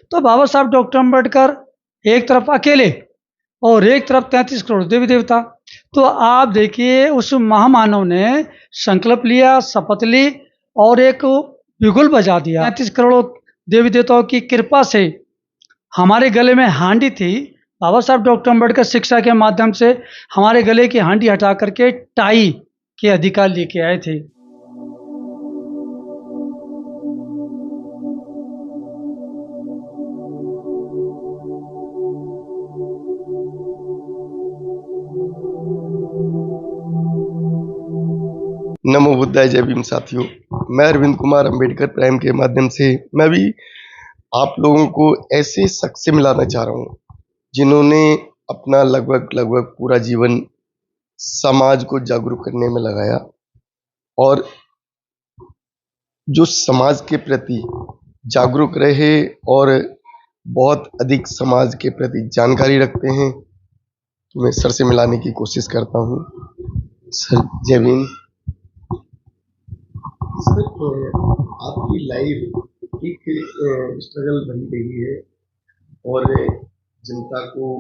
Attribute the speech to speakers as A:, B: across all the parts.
A: तो बाबा साहब डॉक्टर अम्बेडकर एक तरफ अकेले और एक तरफ 33 करोड़ देवी देवता। तो आप देखिए उस महामानव ने संकल्प लिया, शपथ ली और एक बिगुल बजा दिया। 33 करोड़ देवी देवताओं की कृपा से हमारे गले में हांडी थी। बाबा साहब डॉक्टर अम्बेडकर शिक्षा के माध्यम से हमारे गले की हांडी हटा करके टाई के अधिकार लेके आए थे।
B: नमो बुद्धाय, जय भीम साथियों। मैं अरविंद कुमार अंबेडकर प्राइम के माध्यम से मैं भी आप लोगों को ऐसे शख्स से मिलाना चाह रहा हूँ जिन्होंने अपना लगभग पूरा जीवन समाज को जागरूक करने में लगाया और जो समाज के प्रति जागरूक रहे और बहुत अधिक समाज के प्रति जानकारी रखते हैं। तो मैं सर से मिलाने की कोशिश करता हूँ। सर जय भीम। सर आपकी लाइफ एक स्ट्रगल बनी रही है और जनता को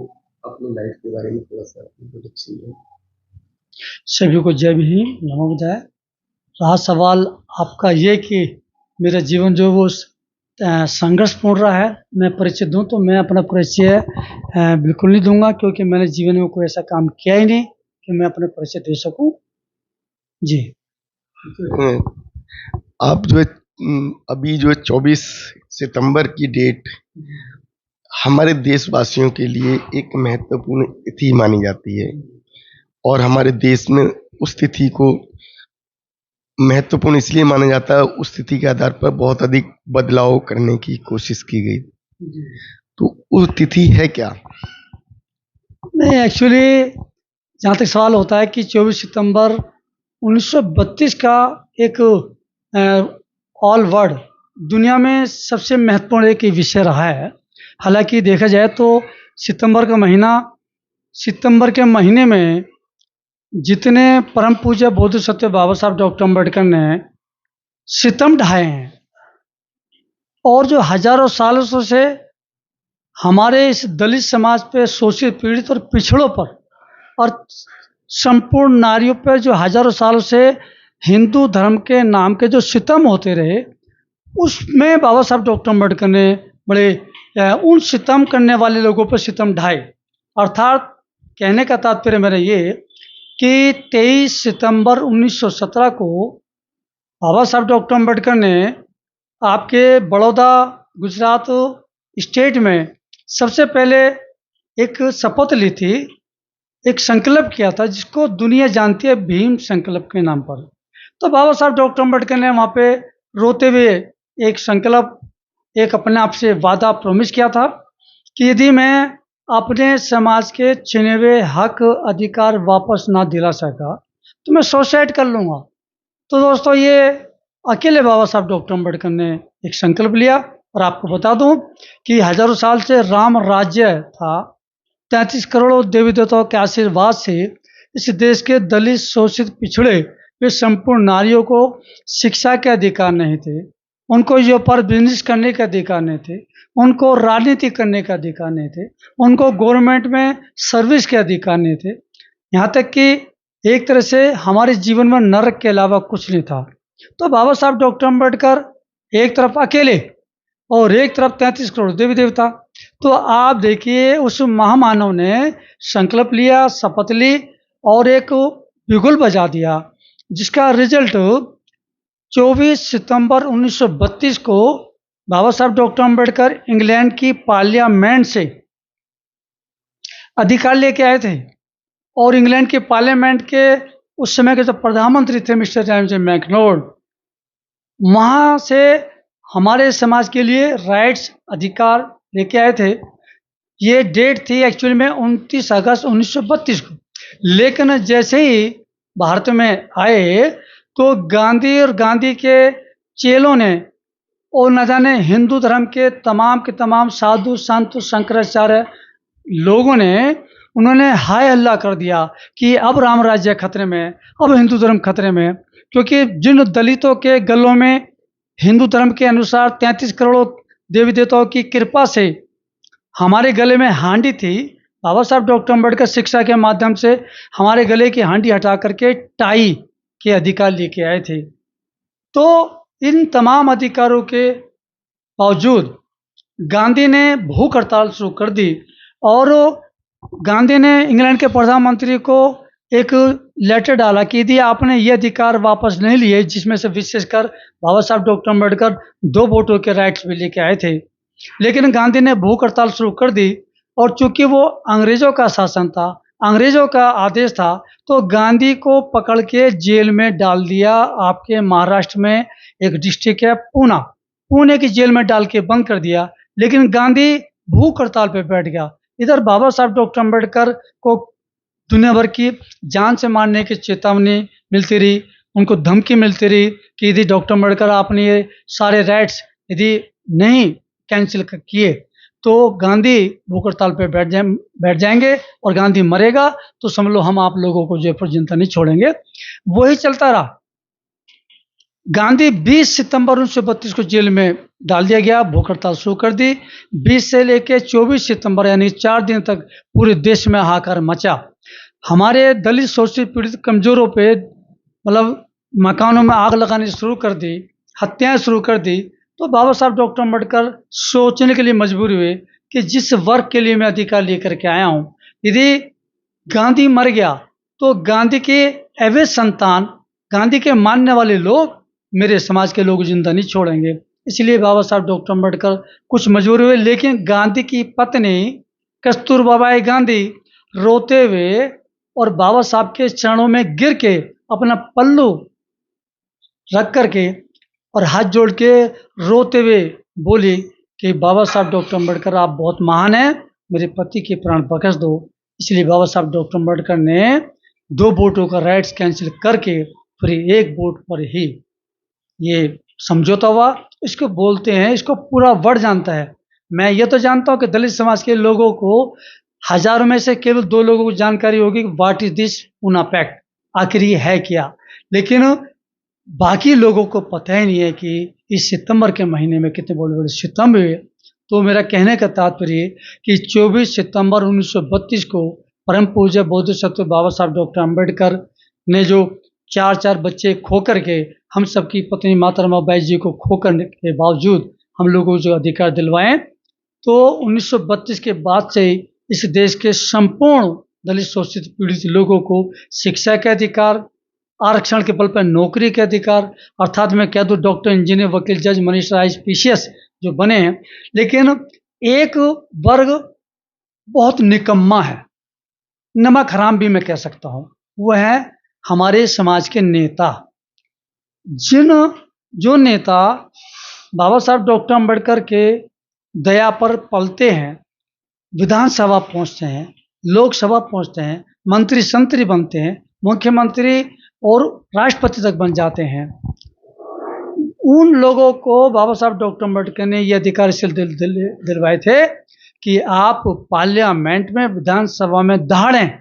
B: अपनी लाइफ के बारे में थोड़ा सा इंट्रोडक्शन है।
A: सभी को जय भीम, नमो बुद्धाय। रहा सवाल आपका ये कि मेरा जीवन जो वो संघर्षपूर्ण रहा है, मैं परिचय दूं तो मैं अपना परिचय बिल्कुल नहीं दूंगा, क्योंकि मैंने जीवन में कोई ऐसा काम किया ही नहीं कि मैं अपना परिचय दे सकूं। जी
B: आप जो है अभी जो 24 सितंबर की डेट हमारे देशवासियों के लिए एक महत्वपूर्ण तिथि मानी जाती है और हमारे देश में उस तिथि को महत्वपूर्ण इसलिए माना जाता है, उस तिथि के आधार पर बहुत अधिक बदलाव करने की कोशिश की गई। तो उस तिथि है क्या?
A: नहीं, एक्चुअली जहाँ तक सवाल होता है कि 24 सितंबर 1932 का एक ऑल वर्ल्ड दुनिया में सबसे महत्वपूर्ण एक विषय रहा है। हालांकि देखा जाए तो सितंबर के महीने में जितने परम पूज्य बोध सत्य बाबा साहब डॉक्टर अम्बेडकर ने सितम ढाए हैं और जो हजारों सालों से हमारे इस दलित समाज पे, शोषित, पीड़ित और पिछड़ों पर और संपूर्ण नारियों पर जो हजारों सालों से हिंदू धर्म के नाम के जो सितम होते रहे, उसमें बाबा साहब डॉक्टर अम्बेडकर ने बड़े उन सितम करने वाले लोगों पर सितम ढाए। अर्थात कहने का तात्पर्य मेरा ये कि 23 सितंबर 1917 को बाबा साहब डॉक्टर अम्बेडकर ने आपके बड़ौदा गुजरात स्टेट में सबसे पहले एक शपथ ली थी, एक संकल्प किया था जिसको दुनिया जानती है भीम संकल्प के नाम पर। तो बाबा साहब डॉक्टर अम्बेडकर ने वहाँ पे रोते हुए एक संकल्प, एक अपने आप से वादा प्रॉमिस किया था कि यदि मैं अपने समाज के छिने हुए हक अधिकार वापस ना दिला सका तो मैं सुसाइड कर लूँगा। तो दोस्तों, ये अकेले बाबा साहब डॉक्टर अम्बेडकर ने एक संकल्प लिया। और आपको बता दूं कि हजारों साल से राम राज्य था। 33 करोड़ देवी देवताओं के आशीर्वाद से इस देश के दलित, शोषित, पिछड़े वे संपूर्ण नारियों को शिक्षा के अधिकार नहीं थे, उनको जो पर बिजनेस करने के अधिकार नहीं थे, उनको राजनीति करने का अधिकार नहीं थे, उनको गवर्नमेंट में सर्विस के अधिकार नहीं थे। यहाँ तक कि एक तरह से हमारे जीवन में नरक के अलावा कुछ नहीं था। तो बाबा साहब डॉक्टर अम्बेडकर एक तरफ अकेले और एक तरफ 33 करोड़ देवी देवता। तो आप देखिए उस महामानव ने संकल्प लिया, शपथ ली और एक बिगुल बजा दिया, जिसका रिजल्ट 24 सितंबर 1932 को बाबा साहब डॉक्टर अम्बेडकर इंग्लैंड की पार्लियामेंट से अधिकार लेके आए थे। और इंग्लैंड के पार्लियामेंट के उस समय के जो प्रधानमंत्री थे मिस्टर जेम्स मैकडॉनल्ड, वहाँ से हमारे समाज के लिए राइट्स, अधिकार लेके आए थे। ये डेट थी एक्चुअली में 29 अगस्त 1932 को। लेकिन जैसे ही भारत में आए तो गांधी और गांधी के चेलों ने और न जाने हिंदू धर्म के तमाम साधु संत शंकराचार्य लोगों ने उन्होंने हाय हल्ला कर दिया कि अब राम राज्य खतरे में, अब हिंदू धर्म खतरे में। क्योंकि जिन दलितों के गलों में हिंदू धर्म के अनुसार 33 करोड़ देवी देवताओं की कृपा से हमारे गले में हांडी थी। बाबा साहब डॉक्टर अम्बेडकर शिक्षा के माध्यम से हमारे गले की हांडी हटा करके टाई के अधिकार लेके आए थे। तो इन तमाम अधिकारों के बावजूद गांधी ने भूख हड़ताल शुरू कर दी और गांधी ने इंग्लैंड के प्रधानमंत्री को एक लेटर डाला कि यदि आपने ये अधिकार वापस नहीं लिए, जिसमें से विशेषकर बाबा साहब डॉक्टर अम्बेडकर 2 वोटों के राइट्स भी लेके आए थे, लेकिन गांधी ने भूख हड़ताल शुरू कर दी। और चूंकि वो अंग्रेजों का शासन था, अंग्रेजों का आदेश था, तो गांधी को पकड़ के जेल में डाल दिया। आपके महाराष्ट्र में एक डिस्ट्रिक्ट है पूना, पुणे की जेल में डाल के बंद कर दिया। लेकिन गांधी भूख हड़ताल पे बैठ गया। इधर बाबा साहब डॉक्टर अम्बेडकर को दुनिया भर की जान से मारने की चेतावनी मिलती रही, उनको धमकी मिलती रही कि यदि डॉक्टर अम्बेडकर आपने ये सारे राइट्स यदि नहीं कैंसिल किए तो गांधी भूख हड़ताल पे बैठ जाएंगे और गांधी मरेगा तो समझ लो हम आप लोगों को जयपुर जनता नहीं छोड़ेंगे। वही चलता रहा। गांधी 20 सितंबर 1932 को जेल में डाल दिया गया, भूख हड़ताल शुरू कर दी। 20 से लेकर 24 सितंबर यानी 4 दिन तक पूरे देश में हाहाकार मचा। हमारे दलित शोषित पीड़ित कमजोरों पे मतलब मकानों में आग लगानी शुरू कर दी, हत्याएं शुरू कर दी। तो बाबा साहब डॉक्टर अम्बेडकर सोचने के लिए मजबूर हुए कि जिस वर्ग के लिए मैं अधिकार लेकर के आया हूं, यदि गांधी मर गया तो गांधी के अवैध संतान, गांधी के मानने वाले लोग मेरे समाज के लोग जिंदा नहीं छोड़ेंगे। इसलिए बाबा साहब डॉक्टर अम्बेडकर कुछ मजबूर हुए, लेकिन गांधी की पत्नी कस्तूरबाई गांधी रोते हुए और बाबा साहब के चरणों में गिर के अपना पल्लू रख करके और हाथ जोड़ के रोते हुए बोली कि बाबा साहब डॉक्टर अम्बेडकर आप बहुत महान हैं, मेरे पति के प्राण बख्श दो। इसलिए बाबा साहब डॉक्टर अम्बेडकर ने 2 वोटों का राइट्स कैंसिल करके फिर 1 वोट पर ही ये समझौता हुआ। इसको बोलते हैं, इसको पूरा वर्ल्ड जानता है। मैं ये तो जानता हूँ कि दलित समाज के लोगों को हजारों में से केवल 2 लोगों को जानकारी होगी कि what is this Poona pact, आखिर ये है क्या। लेकिन बाकी लोगों को पता ही नहीं है कि इस सितंबर के महीने में कितने बड़े बड़े सितंब हुए। तो मेरा कहने का तात्पर्य कि 24 सितंबर 1932 को परम पूज्य बोध सत्व बाबा साहब डॉक्टर अम्बेडकर ने जो 4 बच्चे खो करके हम सबकी पत्नी मातरमा बाई जी को खो करने के बावजूद हम लोगों को जो अधिकार दिलवाए, तो 1932 के बाद से इस देश के संपूर्ण दलित शोषित पीड़ित लोगों को शिक्षा के अधिकार, आरक्षण के बल पर नौकरी के अधिकार, अर्थात मैं कह दूं डॉक्टर, इंजीनियर, वकील, जज, मजिस्ट्रेट, आईपीसीएस जो बने हैं। लेकिन एक वर्ग बहुत निकम्मा है, नमक हराम भी मैं कह सकता हूं, वो है हमारे समाज के नेता। जो नेता बाबा साहब डॉक्टर अम्बेडकर के दया पर पलते हैं, विधानसभा पहुंचते हैं, लोकसभा पहुंचते हैं, मंत्री संतरी बनते हैं, मुख्यमंत्री और राष्ट्रपति तक बन जाते हैं, उन लोगों को बाबा साहब डॉक्टर अम्बेडकर ने ये अधिकार इसलिए दिलवाए थे कि आप पार्लियामेंट में, विधानसभा में दहाड़ें,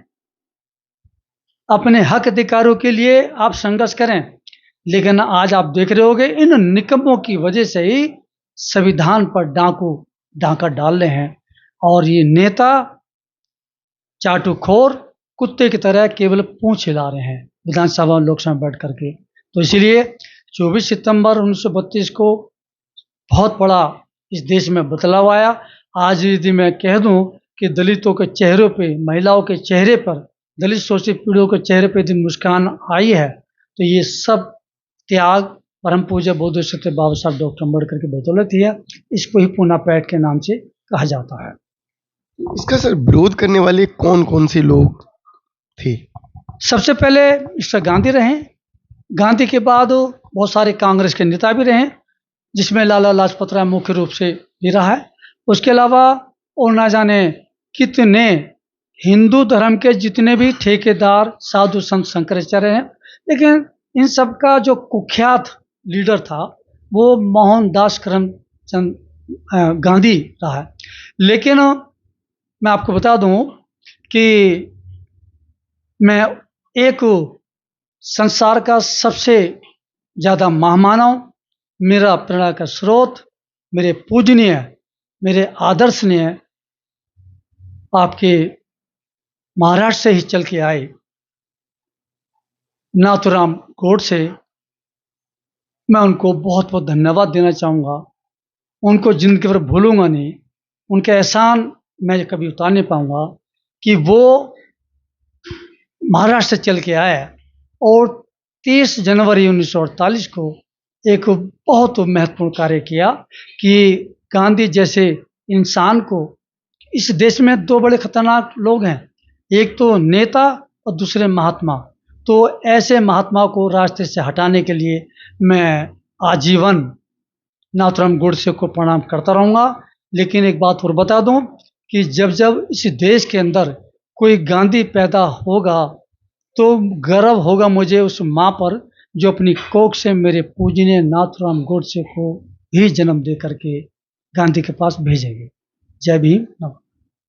A: अपने हक अधिकारों के लिए आप संघर्ष करें। लेकिन आज आप देख रहे होंगे इन निकम्मों की वजह से ही संविधान पर डांका डाल रहे हैं और ये नेता चाटुखोर कुत्ते की तरह केवल पूंछ हिला रहे हैं विधानसभा और लोकसभा में बैठ करके। तो इसीलिए 24 सितंबर 1932 को बहुत बड़ा इस देश में बदलाव आया। आज यदि मैं कह दूं कि दलितों के चेहरों पे, महिलाओं के चेहरे पर, दलित शोषित पीढ़ियों के चेहरे पे यदि मुस्कान आई है, तो ये सब त्याग परम पूज्य बोध सत्य बाबा साहब डॉक्टर अम्बेडकर की बदौलत ही है। इसको ही पूना पैक्ट के नाम से कहा जाता है।
B: इसका सर विरोध करने वाले कौन कौन से लोग थे?
A: सबसे पहले मिस्टर गांधी रहे। गांधी के बाद बहुत सारे कांग्रेस के नेता भी रहे, जिसमें लाला लाजपत राय मुख्य रूप से भी रहा है। उसके अलावा और ना जाने कितने हिंदू धर्म के जितने भी ठेकेदार, साधु संत, शंकराचार्य हैं। लेकिन इन सब का जो कुख्यात लीडर था वो मोहनदास करमचंद गांधी रहा है। लेकिन मैं आपको बता दूं कि मैं एक संसार का सबसे ज़्यादा महामानव, मेरा प्रेरणा का स्रोत मेरे पूजनीय, मेरे आदर्शनीय आपके महाराष्ट्र से ही चल के आए नाथूराम गोडसे, मैं उनको बहुत बहुत धन्यवाद देना चाहूँगा। उनको ज़िंदगी भर भूलूंगा नहीं। उनके एहसान मैं कभी उतार नहीं पाऊंगा कि वो महाराष्ट्र से चल के आया और 30 जनवरी 1948 को एक बहुत महत्वपूर्ण कार्य किया कि गांधी जैसे इंसान को, इस देश में दो बड़े खतरनाक लोग हैं, एक तो नेता और दूसरे महात्मा। तो ऐसे महात्मा को रास्ते से हटाने के लिए मैं आजीवन नाथूराम गोडसे को प्रणाम करता रहूँगा। लेकिन एक बात और बता दूं कि जब जब इस देश के अंदर कोई गांधी पैदा होगा तो गर्व होगा मुझे उस माँ पर जो अपनी कोख से मेरे पूजनीय नाथूराम गोडसे को भी जन्म दे करके गांधी के पास भेजेंगे। जय भीम। नमस्कार।